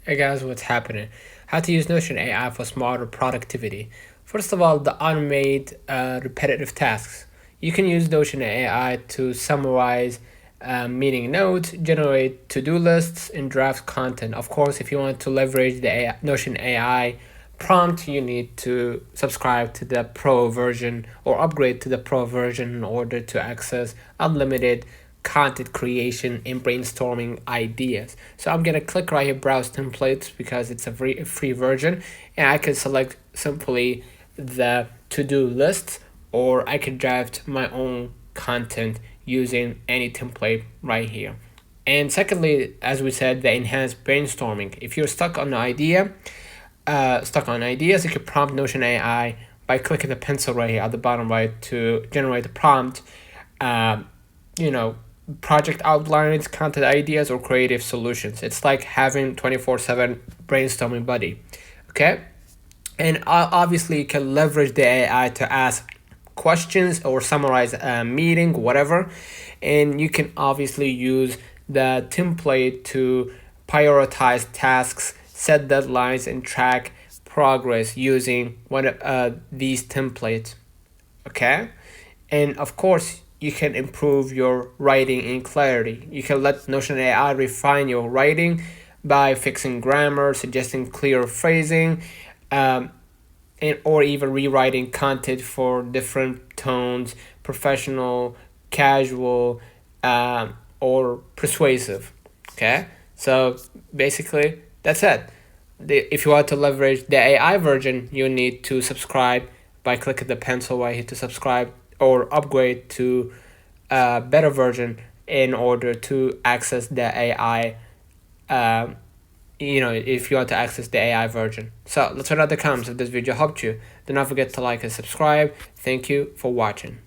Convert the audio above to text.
Hey guys, what's happening? How to use Notion AI for smarter productivity. First of all, the automate repetitive tasks. You can use Notion AI to summarize meeting notes, generate to-do lists, and draft content. Of course, if you want to leverage the Notion AI prompt, you need to subscribe to the pro version or upgrade to the pro version in order to access unlimited content creation and brainstorming ideas. So I'm gonna click right here, browse templates, because it's a free version, and I can select simply the to-do list, or I can draft my own content using any template right here. And secondly, as we said, the enhanced brainstorming. If you're stuck on ideas, you can prompt Notion AI by clicking the pencil right here at the bottom right to generate the prompt. Um, you know, project outlines, content ideas, or creative solutions. It's like having 24/7 brainstorming buddy. Okay? And obviously, you can leverage the AI to ask questions or summarize a meeting, whatever. And you can obviously use the template to prioritize tasks, set deadlines, and track progress using one these templates. Okay? And of course, you can improve your writing and clarity. You can let Notion AI refine your writing by fixing grammar, suggesting clear phrasing, um, and or even rewriting content for different tones, professional, casual, or persuasive. Okay, so basically that's it. If you want to leverage the AI version, you need to subscribe by clicking the pencil right here to subscribe, or upgrade to a better version in order to access the AI. If you want to access the AI version. So let's read out the comments if this video helped you. Do not forget to like and subscribe. Thank you for watching.